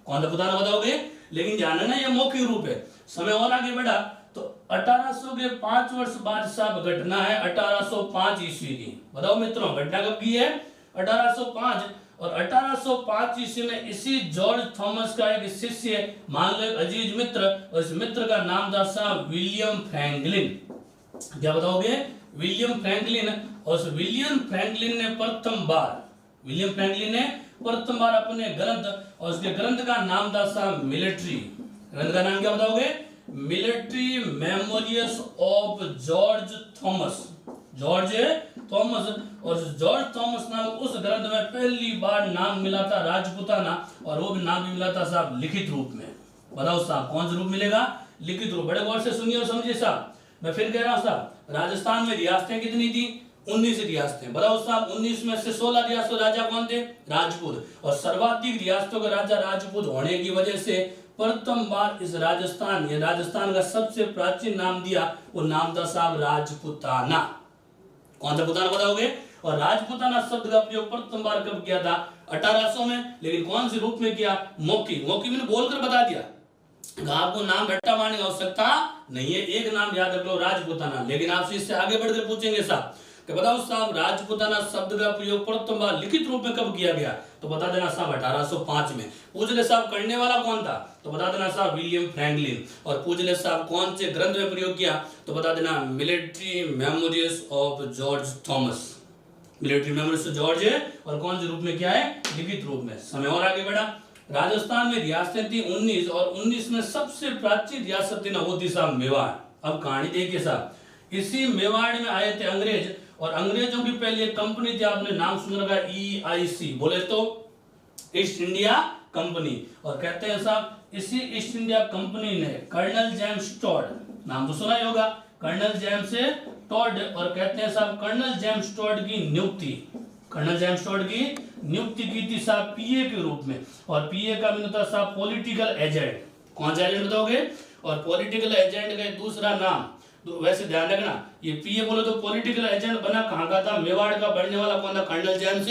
कौन सा पुताना बताओगे? लेकिन ध्यान रखना ये मौखिक रूप है। समय और आगे बढ़ा तो 1800 के 5 वर्ष बाद साहब घटना है 1805 ईस्वी की। बताओ मित्रों घटना कब की है? 1805। और 1805 ईस्वी में इसी जॉर्ज थॉमस का एक शिष्य मान लो एक अजीज मित्र, और इस मित्र का नाम था साहब विलियम फ्रैंकलिन। क्या बताओगे? William Franklin. और उस विलियम फ्रैंकलिन ने प्रथम बार अपने ग्रंथ, और उसके ग्रंथ का नाम था साहब मिलिट्री। ग्रंथ का नाम क्या बताओगे? Military memorials of George Thomas. George Thomas. और जॉर्ज थॉमस नाम उस ग्रंथ में पहली बार नाम मिला था राजपूताना, और वो भी नाम भी मिला था साहब लिखित रूप में। बताओ साहब कौन सा रूप मिलेगा? लिखित रूप। बड़े गौर से सुनिए और समझिए साहब। मैं फिर कह रहा हूं साहब राजस्थान में रियासतें कितनी थी? 19 रियासतें। बताओ साहब 19 में से 16 रियासतों राजा कौन थे? राजपूत। और सर्वाधिक रियासतों का राजा राजपूत होने की वजह से प्रथम बार इस राजस्थान का सबसे प्राचीन नाम दिया, वो नाम था साहब राजपूताना। कौन सा पुताना बताओगे? और राजपूताना शब्द का प्रयोग प्रथम बार कब किया था? 1800 में। लेकिन कौन से रूप में किया? मौखिक। मैंने बोलकर बता दिया, आपको नाम रट्टा मारने की आवश्यकता नहीं है, एक नाम याद रख लो राजपूताना। लेकिन आपसे इससे आगे बढ़कर पूछेंगे साहब कि बताओ साहब राजपूताना शब्द का प्रयोग प्रथम बार लिखित रूप में कब किया गया? तो बता देना साहब 1805 में। पूछ ले साहब करने वाला कौन था? तो बता देना साहब विलियम फ्रैंकलिन। और पूछ ले साहब कौन से ग्रंथ में प्रयोग किया? तो बता देना military memorials of George Thomas. Military memorials of George है, और कौन से रूप में क्या है? लिखित रूप में। समय और आगे बढ़ा। राजस्थान में रियासतें थी 19, और 19 में सबसे प्राचीन रियासत थी ना वो थी साहब मेवाड़। अब कहानी देखिए साहब, इसी मेवाड़ में आए थे अंग्रेज, और अंग्रेजों की पहले एक कंपनी थी, आपने नाम सुन रखा EIC, बोले तो ईस्ट इंडिया कंपनी। और कहते हैं साहब इसी ईस्ट इंडिया कंपनी ने कर्नल जेम्स टॉड, नाम तो सुना ही होगा, कर्नल जेम्स टॉड। और कहते हैं साहब कर्नल जेम्स टॉड की नियुक्ति की थी साहब PA के रूप में। और PA का मतलब था साहब पॉलिटिकल एजेंट। कौन सा एजेंट बताओगे? और पॉलिटिकल एजेंट का दूसरा नाम, तो वैसे ध्यान रखना ये PA बोले तो पॉलिटिकल एजेंट बना कहां का था? मेवाड़ का। बनने वाला कौन था? कर्नल जेम्स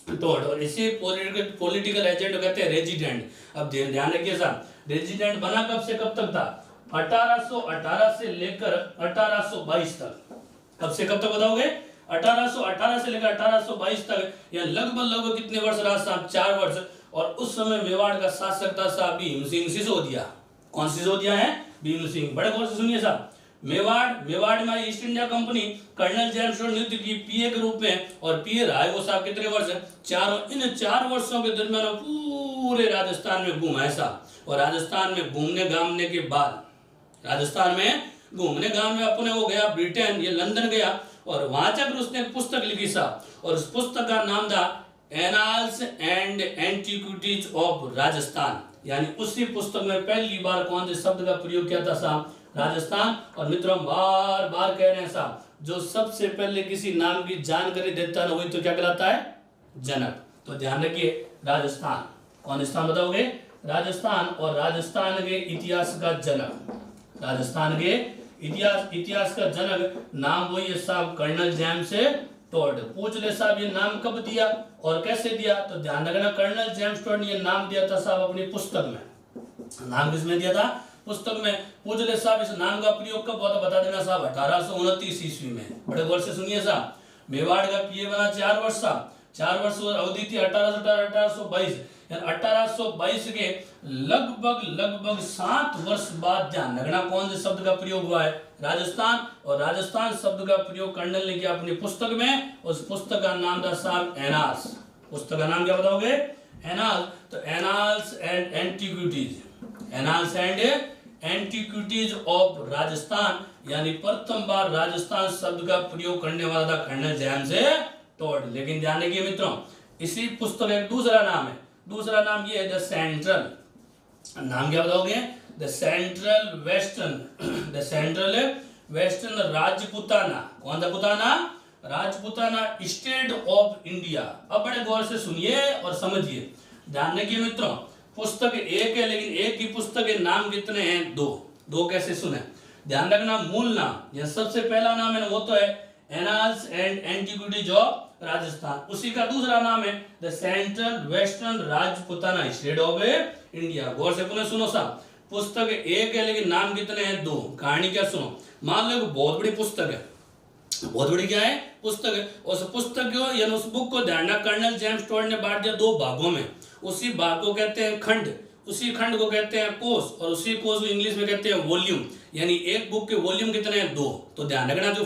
टोड, और इसी पॉलिटिकल एजेंट को कहते हैं रेजिडेंट। अब ध्यान रखिए साहब, रेजिडेंट बना कब से कब तक था? 1818 से लेकर 1822 तक। कब से कब तक बताओगे? 1818 से लेकर 1822 तक, या लगभग कितने वर्ष रहा साहब? 4 वर्ष। और उस समय मेवाड़ का शासक था साहब भीम सिंह सिसोदिया। कौन सिसोदिया है? भीम सिंह। बड़े गौर से सुनिए साहब, मेवाड़ में East India Company colonel James Tod नियुक्त की पीए के रूप में, और पीए रहा है वो साहब कितने वर्ष? 4। इन 4 वर्षों के दरमियान पूरे राजस्थान में घूमा है साहब। और राजस्थान में घूमने घामने के बाद, राजस्थान में घूमने घामने अपने वो गया ब्रिटेन, ये लंदन गया, और वहां जाकर उसने एक पुस्तक लिखी साहब, और उस पुस्तक का नाम था annals and antiquities of Rajasthan. यानी उसी पुस्तक में पहली बार कौन से शब्द का प्रयोग किया था साहब? राजस्थान। और मित्रों बार बार कह रहे हैं साहब, जो सबसे पहले किसी नाम की जानकारी देता है वही तो क्या कहलाता है? जनक। तो ध्यान रखिए, राजस्थान। कौन स्थान बताओगे? राजस्थान। और राजस्थान के इतिहास का जनक, राजस्थान के इतिहास का जनक नाम वही है साहब, कर्नल जेम्स टोड। पूछ ले साहब ये नाम कब दिया और कैसे दिया? तो ध्यान रखना, कर्नल जेम्स टोड ने ये नाम दिया था साहब अपनी पुस्तक में। नाम किसमें दिया था? पुस्तक में। पूछ ले साहब इस नाम का प्रयोग कब हुआ? तो बता देना साहब 1829 ईस्वी में। बड़े गौर से सुनिए साहब, मेवाड़ का पीए बना 4 वर्ष साहब, 4 वर्ष अवधि थी 1822। 1822 के लगभग 7 वर्ष बाद, ध्यान रखना, कौन से शब्द का प्रयोग हुआ है? राजस्थान। और राजस्थान शब्द का प्रयोग कर्नल ने किया अपनी पुस्तक में। उस पुस्तक का नाम था साहब एनाल्स। पुस्तक का नाम क्या बताओगे? एनाल्स। तो annals and antiquities, annals and antiquities of Rajasthan, यानी प्रथम बार राजस्थान शब्द का प्रयोग करने वाला था कर्नल जेम्स टोड। लेकिन ध्यान रखिए मित्रों, इसी पुस्तक का एक दूसरा नाम है, दूसरा नाम ये है द सेंट्रल। नाम क्या बताओगे? The central western Rajputana. कौन सा पुताना? Rajputana state of India. अब बड़े गौर से सुनिए और समझिए, ध्यान रखिए मित्रों, पुस्तक एक है लेकिन एक की पुस्तक के नाम कितने हैं? 2। कैसे सुने? ध्यान रखना, मूल नाम या सबसे पहला नाम है ना, वो तो है annals and antiquities of Rajasthan. उसी का दूसरा नाम है the central western Rajputana state of India. गौर से पुनः सुनो साहब, पुस्तक एक है लेकिन नाम कितने हैं? 2। कहानी क्या सुनो, मान लो बहुत बड़ी पुस्तक है, बहुत बड़ी क्या है? पुस्तक है। उस पुस्तक को यानी उस बुक को ध्यान रखना, कर्नल जेम्स टोड ने बांट दिया 2 भागों में। उसी भाग को कहते हैं खंड, उसी खंड को कहते हैं कोष, और उसी कोष को इंग्लिश में कहते हैं वॉल्यूम। यानी एक बुक के वॉल्यूम कितने हैं? 2। तो ध्यान रखना, जो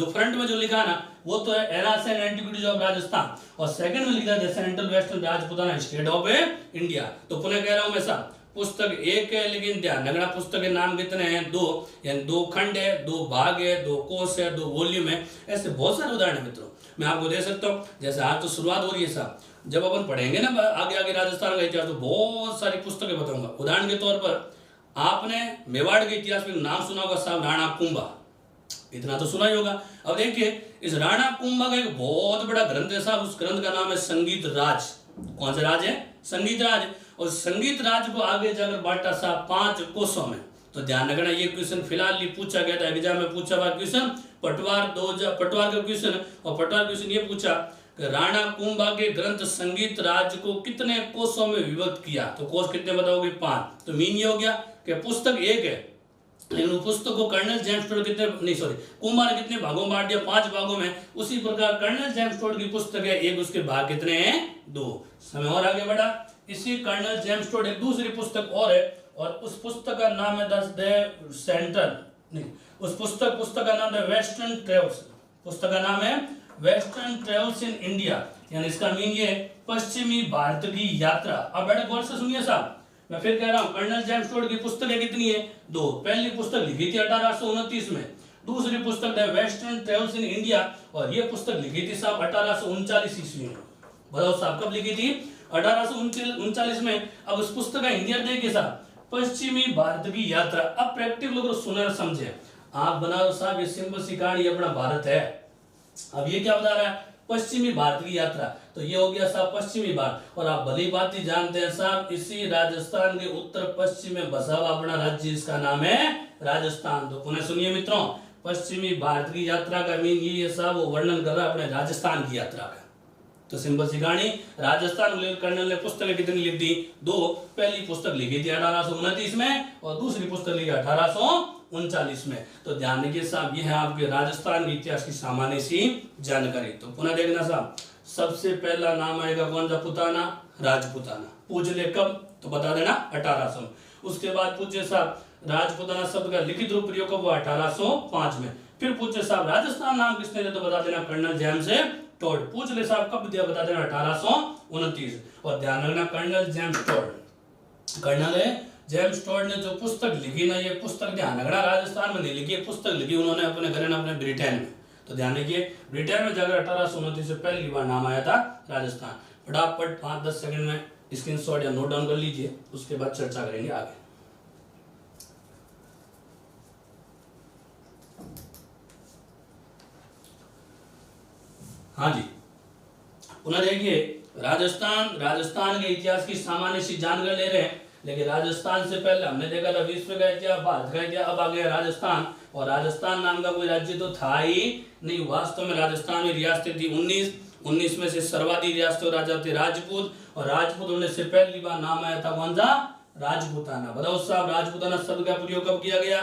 फ्रंट में जो लिखा ना वो तो है annals and antiquities of Rajasthan, और सेकंड में लिखा है central western Rajputana state of India. तो पुनः कह रहा हूं मैं साहब, पुस्तक एक है लेकिन ध्यान रखना पुस्तक के नाम कितने हैं? 2। यानी 2 खंड है, 2 भाग है, 2 कोष है, 2 वॉल्यूम है। ऐसे बहुत सारे उदाहरण है मित्रों, मैं आपको दे सकता हूँ। जैसे आज तो शुरुआत हो रही है साहब, जब अपन पढ़ेंगे ना आगे आगे राजस्थान का इतिहास, तो बहुत सारी पुस्तकें बताऊंगा। उदाहरण के तौर पर आपने मेवाड़ के इतिहास में नाम सुना होगा साहब, राणा कुंभा। इतना तो सुना ही होगा। अब देखिए, इस राणा कुंभा का एक बहुत बड़ा ग्रंथ है साहब, उस ग्रंथ का नाम है संगीत राज। कौन सा राज है? संगीत राज। और संगीत राज को आगे जाकर बांटा साहब 5 कोषों में। तो ध्यान रखना, ये क्वेश्चन फिलहाल ही पूछा गया था एग्जाम में, पूछा हुआ क्वेश्चन पटवार का क्वेश्चन। और पटवार क्वेश्चन ये पूछा कि राणा कुंभा के ग्रंथ संगीत राज को कितने कोषों में विभक्त किया? तो कोष कितने बताओगे? 5। तो मीन ये हो गया कि पुस्तक एक है लेकिन पुस्तक को कर्नल जेम्स टोड कुंभा ने कितने भागों में बांट दिया? 5 भागों में। उसी प्रकार कर्नल जेम्स टोड की पुस्तक है एक, उसके भाग कितने हैं? 2। समय और आगे बढ़ा, इसी कर्नल जेम्स टोड एक दूसरी पुस्तक और है, और उस पुस्तक का नाम है द सेंट्रल, नहीं, उस पुस्तक का नाम है वेस्टर्न ट्रेवल्स। पुस्तक का नाम है वेस्टर्न ट्रेवल्स इन इंडिया, यानी इसका मीन ये पश्चिमी भारत की यात्रा। अब बड़े गौर से सुनिए साहब, मैं फिर कह रहा हूं, कर्नल जेम्स टोड की पुस्तकें कितनी है? 2। पहली पुस्तक लिखी थी 1829 में, दूसरी पुस्तक है वेस्टर्न ट्रेवल्स इन इंडिया, और ये पुस्तक लिखी थी साहब 1839 ईस्वी में। बताओ साहब कब लिखी थी? 1839 में। अब उस पुस्तक का हिंदी अर्थ देखिए साहब, पश्चिमी भारत की यात्रा। अब प्रैक्टिकल लोग सुनना समझे, आप बना दो साहब ये सिंपल सी कहानी अपना भारत है। अब ये क्या बता रहा है? पश्चिमी भारत की यात्रा। तो ये हो गया साहब पश्चिमी भारत। और आप भली बात ही जानते हैं साहब, इसी राजस्थान के उत्तर पश्चिम में बसा हुआ अपना राज्य, इसका नाम है राजस्थान। तो पुनः सुनिए मित्रों, पश्चिमी भारत की यात्रा का मीन ये साहब वो वर्णन कर रहा है अपने राजस्थान की यात्रा का। तो सिंपल सी कहानी, राजस्थान कर्नल ने पुस्तकें कितनी लिख दी? 2। पहली पुस्तक लिखी थी 1829 में और दूसरी पुस्तक लिखी 1839 में। तो ध्यान रखिए साहब, ये है आपके राजस्थान के इतिहास की सामान्य सी जानकारी। तो पुनः देखना साहब, सबसे पहला नाम आएगा कौन सा? पुताना, राजपुताना। पूछ ले कब, तो बता देना 1800 में। उसके बाद पूछे साहब राजपुताना शब्द का लिखित रूप प्रयोग कब हुआ? 1805 में। फिर पूछे साहब राजस्थान नाम किसने दिया? तो बता देना कर्नल जेम्स टोड। पूछ ले साहब कब दिया? बता देना 1829। और ध्यान रखना colonel James Tod, colonel James Tod ने जो पुस्तक लिखी ना, ये पुस्तक ध्यान रखना राजस्थान में नहीं लिखी, पुस्तक लिखी उन्होंने अपने घर ना, अपने ब्रिटेन में। तो ध्यान रखिए ब्रिटेन में जाकर 1829 से पहली बार नाम आया था राजस्थान। फटाफट 5-10 सेकंड में स्क्रीनशॉट या नोट डाउन कर लीजिए, उसके बाद चर्चा करेंगे आगे। हाँ जी, पुनः देखिए राजस्थान के इतिहास की सामान्य सी जानकारी ले रहे हैं, लेकिन राजस्थान से पहले हमने देखा था विश्व का इतिहास, भारत का इतिहास। अब आ गया राजस्थान, और राजस्थान नाम का कोई राज्य तो था ही नहीं। वास्तव में राजस्थान में रियासतें थी 19 में से सर्वाधिक रियासतों राजा थे राजपूत, और राजपूत होने से पहली बार नाम आया था कौन सा? राजपूताना। बताओ साहब राजपूताना शब्द का प्रयोग कब किया गया?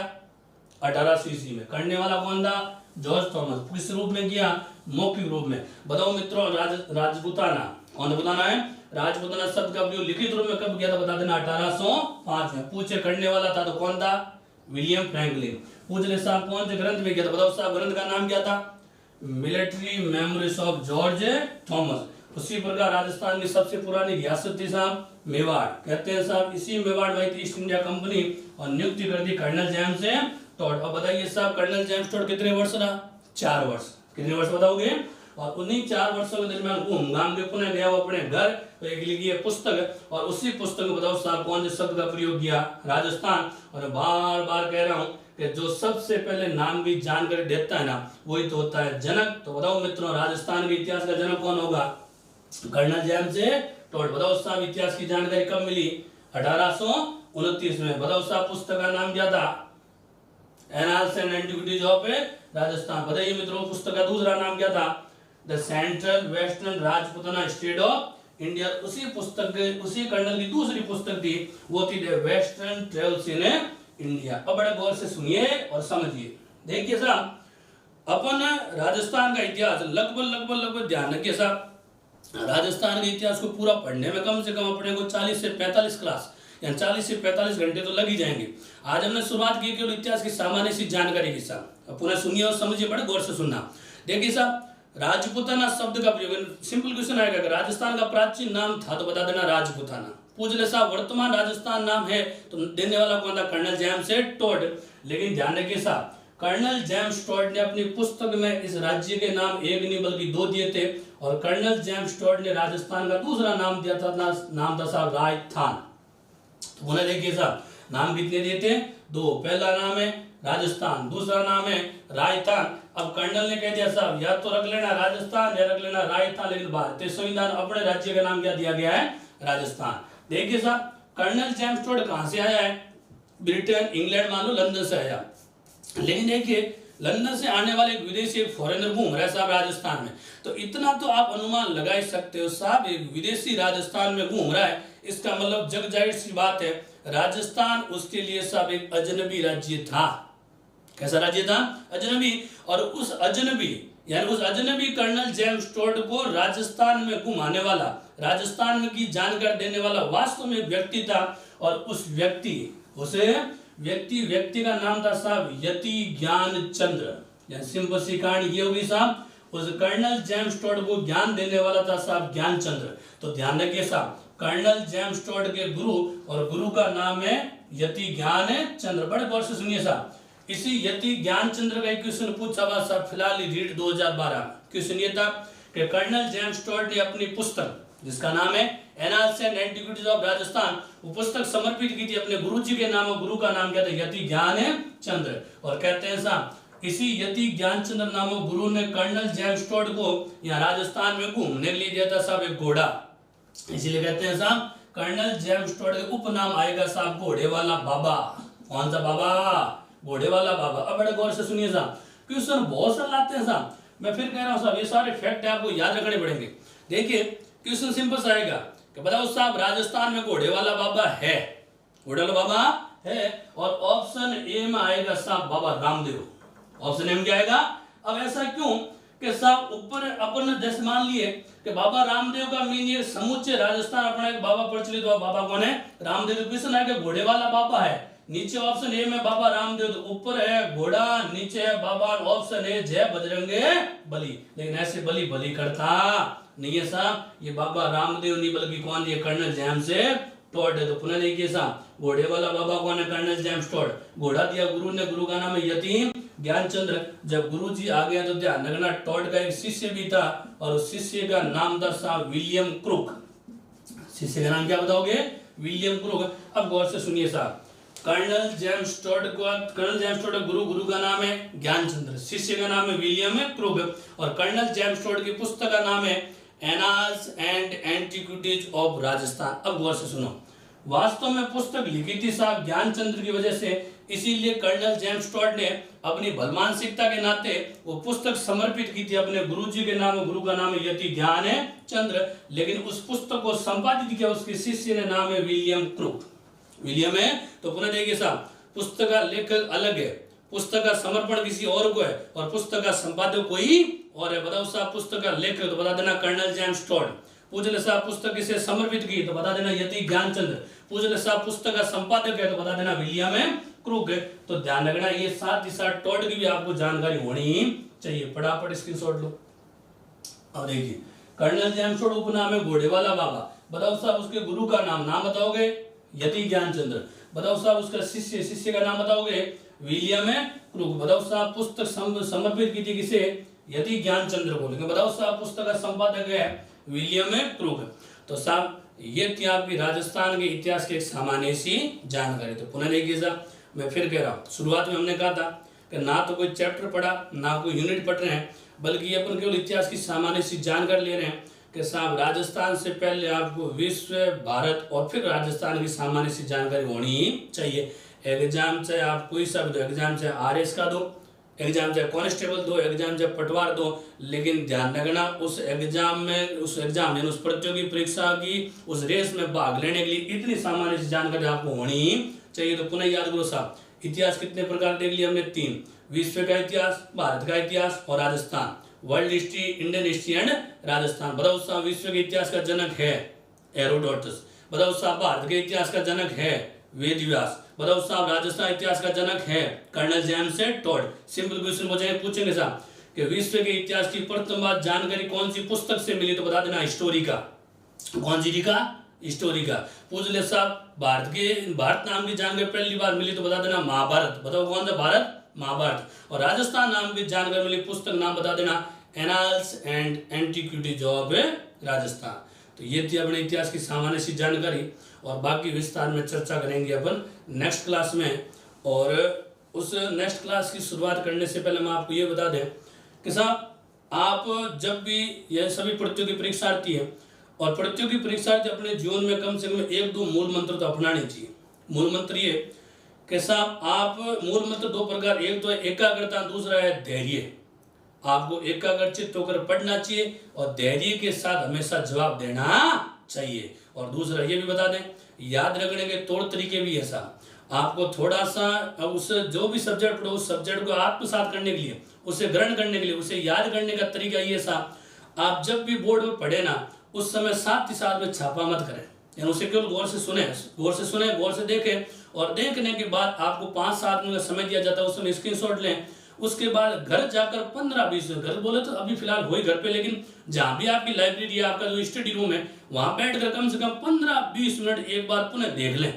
1800 ईस्वी में। करने वाला कौन था? George Thomas. किस रूप में किया? मौखिक रूप में। बताओ मित्रों राजपूताना कौन बताना है? राजपूताना शब्द का प्रयोग लिखित रूप में कब किया था? बता देना 1805 में। पूछे करने वाला था तो कौन था? William Franklin. पूछ ले साहब कौन से ग्रंथ में किया था? बताओ साहब ग्रंथ का नाम क्या था? Military memories of George Thomas. उसी प्रकार राजस्थान की सबसे पुरानी रियासत थी साहब मेवाड़। कहते हैं साहब इसी मेवाड़ में थी ईस्ट इंडिया कंपनी और नियुक्ति कर दी कर्नल जेम्स टोड। अब बताइए साहब कर्नल जेम्स टोड कितने वर्ष रहा? 4 वर्ष। कितने वर्ष बताओगे? और उन्हीं 4 वर्षों के दरमियान घूम घाम के पुनः गया वो अपने घर, तो एक लिखी है पुस्तक, और उसी पुस्तक में बताओ साहब कौन से शब्द का प्रयोग किया? राजस्थान। और बार बार कह रहा हूं कि जो सबसे पहले नाम की जानकारी देता है ना, वही तो होता है जनक। तो बताओ मित्रों राजस्थान के इतिहास का जनक कौन होगा? Colonel James Tod. बताओ साहब इतिहास की जानकारी कब मिली? 1829 में। बताओ साहब पुस्तक का नाम क्या था? Annals and antiquities of Rajasthan. बताइए मित्रों पुस्तक का दूसरा नाम क्या था? The central western Rajputana state of India. उसी कर्नल की दूसरी पुस्तक थी, वो थी the western travels in India. अब बड़े गौर से सुनिए और समझिए। देखिए साहब अपन राजस्थान का इतिहास लगभग ध्यान रखिए साहब, राजस्थान के इतिहास को पूरा पढ़ने में कम से कम अपने को 40 से 45 क्लास या 40 से 45 घंटे तो लग ही जाएंगे। आज हमने शुरुआत की केवल इतिहास की सामान्य सी जानकारी के साथ। अब पुनः सुनिए और समझिए, बड़े गौर से सुनना। देखिए साहब राजपूताना शब्द का प्रयोग, सिंपल क्वेश्चन आएगा कि राजस्थान का प्राचीन नाम था तो बता देना राजपूताना। पूछ ले साहब वर्तमान राजस्थान नाम है तो देने वाला कौन था? Colonel James Tod. लेकिन ध्यान रखिए साहब कर्नल जेम्स टोड ने अपनी पुस्तक में इस राज्य के नाम एक नहीं बल्कि 2 दिए थे, और कर्नल जेम्स टोड ने राजस्थान का दूसरा नाम दिया था, नाम था साहब राजस्थान। तो पुनः देखिए साहब नाम कितने दिए थे? 2। पहला नाम है राजस्थान, दूसरा नाम है राजस्थान। अब कर्नल ने कह दिया साहब या तो रख लेना राजस्थान या रख लेना राजस्थान, लेकिन भारतीय संविधान अपने राज्य का नाम क्या दिया गया है? राजस्थान। देखिए साहब कर्नल जेम्स टोड कहां से आया है? ब्रिटेन, इंग्लैंड, मान लो लंदन से आया। लेकिन देखिए लंदन से आने वाले एक विदेशी एक फॉरेनर घूम रहा है साहब राजस्थान में, तो इतना तो आप अनुमान लगा ही सकते हो साहब एक विदेशी राजस्थान में घूम रहा है, इसका मतलब जग जाहिर सी बात है राजस्थान उसके लिए साहब एक अजनबी राज्य था। कैसा राज्य था? अजनबी। और उस अजनबी कर्नल जेम्स टोड को राजस्थान में घुमाने वाला, राजस्थान की जानकारी देने वाला वास्तव में व्यक्ति था, और उस व्यक्ति का नाम था साहब यति ज्ञानचंद्र। सिंपल सी कहानी ये होगी साहब, उस कर्नल जेम्स टोड को ज्ञान देने वाला था साहब ज्ञानचंद्र। तो ध्यान रखिए साहब कर्नल जेम्स टोड के गुरु, और गुरु का नाम है यति ज्ञानचंद्र। बड़े गौर से सुनिए साहब, इसी यति ज्ञानचंद्र का एक क्वेश्चन पूछा हुआ साहब फिलहाल रीड 2012। क्वेश्चन ये था कि कर्नल जेम्स टोड ने अपनी पुस्तक जिसका नाम है annals and antiquities of Rajasthan, वो पुस्तक समर्पित की थी अपने गुरुजी के नाम, और गुरु का नाम क्या था? यति ज्ञानचंद्र। और कहते हैं साहब इसी यति ज्ञानचंद्र नामक गुरु ने कर्नल जेम्स टोड को यहाँ राजस्थान में घूमने के लिए दिया था साहब एक घोड़ा। इसीलिए कहते हैं साहब कर्नल जेम्स टोड के उपनाम आएगा साहब घोड़े वाला बाबा। कौन सा बाबा? घोड़े वाला बाबा। अब बड़े गौर से सुनिए साहब, क्वेश्चन बहुत सारे आते हैं साहब। मैं फिर कह रहा हूँ साहब, ये सारे फैक्ट आपको याद रखने पड़ेंगे। देखिए क्वेश्चन सिंपल सा आएगा कि बताओ साहब राजस्थान में घोड़े वाला बाबा है, घोड़े वाला बाबा है, और ऑप्शन ए में आएगा साहब बाबा रामदेव। ऑप्शन ए में क्या आएगा? अब ऐसा क्यों कि साहब ऊपर अपन जैसे मान लिए कि बाबा रामदेव का मीन ये समूचे राजस्थान अपना एक बाबा प्रचलित हुआ, बाबा कौन है? रामदेव। क्वेश्चन है कि घोड़े वाला बाबा है, नीचे ऑप्शन ए में बाबा रामदेव, तो ऊपर है घोड़ा, नीचे है बाबा, ऑप्शन ए जय बजरंगे बली। लेकिन ऐसे बली बली करता नहीं है साहब, ये बाबा रामदेव नहीं बल्कि कौन? ये कर्नल जेम्स टॉड है। तो पुनः देखिए साहब, घोड़े वाला बाबा कौन है? Colonel James Tod. घोड़ा दिया गुरु ने, गुरु का नाम है यतीम ज्ञानचंद्र। जब गुरु जी आ गया तो ध्यान रखना, टॉड का एक शिष्य भी था और उस शिष्य का नाम था साहब विलियम क्रूक। शिष्य का नाम क्या बताओगे? William crook. अब गौर से सुनिए साहब, कर्नल जेम्स टॉड का गुरु, गुरु का नाम है ज्ञानचंद्र, शिष्य का नाम है विलियम क्रूक, और कर्नल जेम्स टॉड की पुस्तक का नाम है annals and antiquities of Rajasthan. अब गौर से सुनो, वास्तव में पुस्तक लिखी थी साहब ज्ञानचंद्र की वजह से, इसीलिए कर्नल जेम्स टॉड ने अपनी भलमानसिकता के नाते वो पुस्तक समर्पित की थी अपने गुरुजी के नाम, गुरु का नाम है यति ज्ञान चंद्र। लेकिन उस पुस्तक को संपादित किया उसके शिष्य ने, नाम है विलियम क्रूक। विलियम है। तो पुनः देखिए साहब, पुस्तक का लेखक अलग है, पुस्तक का समर्पण किसी और को है, और पुस्तक का संपादक कोई और है। बताओ साहब पुस्तक का लेखक, तो बता देना कर्नल जेम्स टॉड। पूछ ले साहब पुस्तक किसे समर्पित की, तो बता देना यति ज्ञानचंद्र। पूछ ले साहब पुस्तक का संपादक है, तो बता देना विलियम क्रूक है। तो ध्यान रखना, ये साथ ही साथ टॉड की भी आपको जानकारी होनी चाहिए। फटाफट स्क्रीनशॉट लो। अब देखिए, कर्नल जेम्स टॉड उपनाम है घोड़े वाला बाबा। बताओ साहब उसके गुरु का नाम बताओगे? यति ज्ञानचंद्र। बताओ साहब उसका शिष्य का नाम बताओगे? William crook. बताओ साहब पुस्तक समर्पित की थी किसे? यति ज्ञानचंद्र को। लेकिन बताओ साहब पुस्तक का संपादक है विलियम क्रूक। तो साहब ये थी आपकी राजस्थान के इतिहास की एक सामान्य सी जानकारी। तो पुनः देखिए साहब, मैं फिर कह रहा हूँ, शुरुआत में हमने कहा था कि ना तो कोई चैप्टर पढ़ा, ना कोई यूनिट पढ़ रहे हैं, बल्कि ये अपन केवल इतिहास की सामान्य सी जानकारी ले रहे हैं कि साहब राजस्थान से पहले आपको विश्व, भारत और फिर राजस्थान की सामान्य सी जानकारी होनी चाहिए। एग्जाम चाहे आप कोई सा भी दो, एग्जाम चाहे आरएस का दो, एग्जाम चाहे कांस्टेबल दो, एग्जाम चाहे पटवार दो, लेकिन ध्यान रखना उस एग्जाम यानी उस प्रतियोगी परीक्षा की उस रेस में भाग लेने के लिए इतनी सामान्य सी जानकारी आपको होनी चाहिए। तो पुनः याद करो साहब, इतिहास कितने प्रकार देख लिया हमने? 3। विश्व का इतिहास, भारत का इतिहास और Rajasthan. World history, Indian history and Rajasthan. बताओ साहब विश्व के इतिहास का जनक है हेरोडोटस। बताओ साहब भारत के इतिहास का जनक है वेद व्यास। बताओ साहब राजस्थान इतिहास का जनक है colonel James Tod. Simple question पूछेंगे साहब कि विश्व के इतिहास की प्रथम बार जानकारी कौन सी पुस्तक से मिली, तो बता देना हिस्टोरिका। कौन सी का? हिस्टोरिका। पूछ ले साहब भारत नाम की जानकारी पहली बार मिली, तो बता देना महाभारत। बताओ कौन सा? भारत, महाभारत। और राजस्थान नाम की जानकारी मिली, पुस्तक नाम बता देना annals and antiquities of Rajasthan. तो ये थी अपने इतिहास की सामान्य सी जानकारी, और बाकी विस्तार में चर्चा करेंगे अपन नेक्स्ट क्लास में। और उस नेक्स्ट क्लास की शुरुआत करने से पहले मैं आपको ये बता दें कि साहब आप जब भी यह सभी प्रतियोगी परीक्षार्थी हैं, और प्रतियोगी परीक्षार्थी अपने जीवन में कम से कम 1-2 मूल मंत्र तो अपनाने चाहिए। मूल मंत्र ये कि साहब आप मूल मंत्र 2 प्रकार, एक तो है एकाग्रता, दूसरा है धैर्य। आपको एकाग्रचित्त होकर पढ़ना चाहिए और धैर्य के साथ हमेशा जवाब देना चाहिए। और दूसरा ये भी बता दें, याद रखने के तौर तरीके भी ऐसा, आपको थोड़ा सा उस जो भी सब्जेक्ट पढ़ो उस सब्जेक्ट को आत्मसात करने के लिए, उसे ग्रहण करने के लिए, उसे याद करने का तरीका ये सा, आप जब भी बोर्ड में पढ़े ना उस समय साथ ही साथ में छापा मत करें, यानी उसे केवल गौर से सुने, गौर से देखें, और देखने के बाद आपको 5-7 मिनट का समय दिया जाता है, उसमें स्क्रीनशॉट लें। उसके बाद घर जाकर 15-20 मिनट, घर बोले तो अभी फिलहाल हो ही घर पे, लेकिन जहाँ भी आपकी लाइब्रेरी है, आपका जो स्टडी रूम है, वहां बैठकर कम से कम 15-20 मिनट एक बार पुनः देख लें।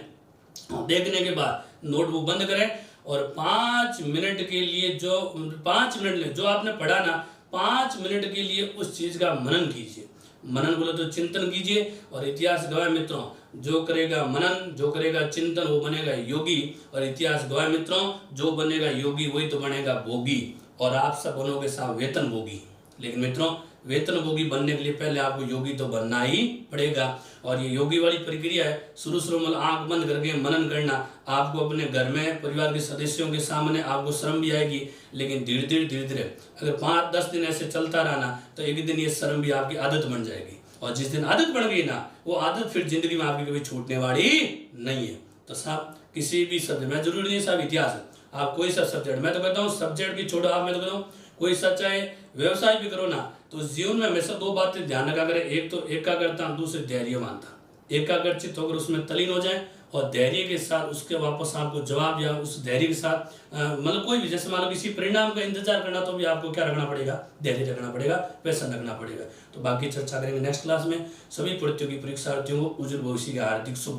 देखने के बाद नोटबुक बंद करें और 5 मिनट के लिए जो आपने पढ़ा ना, 5 मिनट के लिए उस चीज का मनन कीजिए। मनन बोले तो चिंतन कीजिए। और इतिहास गवाह मित्रों, जो करेगा मनन, जो करेगा चिंतन, वो बनेगा योगी। और इतिहास गवाह मित्रों, जो बनेगा योगी वही तो बनेगा भोगी, और आप सब बनोगे साहब वेतन भोगी। लेकिन मित्रों, वेतनभोगी बनने के लिए पहले आपको योगी तो बनना ही पड़ेगा। और ये योगी वाली प्रक्रिया है, शुरू में आंख बंद करके मनन करना। आपको अपने घर में परिवार के सदस्यों के सामने आपको शर्म भी आएगी, लेकिन धीरे धीरे अगर 5-10 दिन ऐसे चलता रहा ना, तो एक दिन ये शर्म भी आपकी आदत बन जाएगी। और जिस दिन आदत बन गई ना, वो आदत फिर जिंदगी में आपकी कभी छूटने वाली नहीं है। तो साहब किसी भी सब्जेक्ट में, जरूरी नहीं साहब इतिहास है, आप कोई सा सब्जेक्ट, मैं तो कहता हूँ सब्जेक्ट भी छोड़ो, आप मैं तो कहता हूँ कोई सा चाहे व्यवसाय भी करो ना, तो जीवन में हमेशा 2 बातें ध्यान रखा करें। एक तो एकाग्रता, दूसरे धैर्यवानता। एकाग्रचित होकर उसमें तलीन हो जाए और धैर्य के साथ उसके वापस आपको जवाब, या उस धैर्य के साथ मतलब कोई भी, जैसे मान लो किसी परिणाम का इंतजार करना, तो भी आपको क्या रखना पड़ेगा, धैर्य रखना पड़ेगा, पैसा रखना पड़ेगा। तो बाकी चर्चा करेंगे नेक्स्ट क्लास में। सभी प्रतियोगी परीक्षार्थियों को उज्जवल भविष्य की हार्दिक शुभ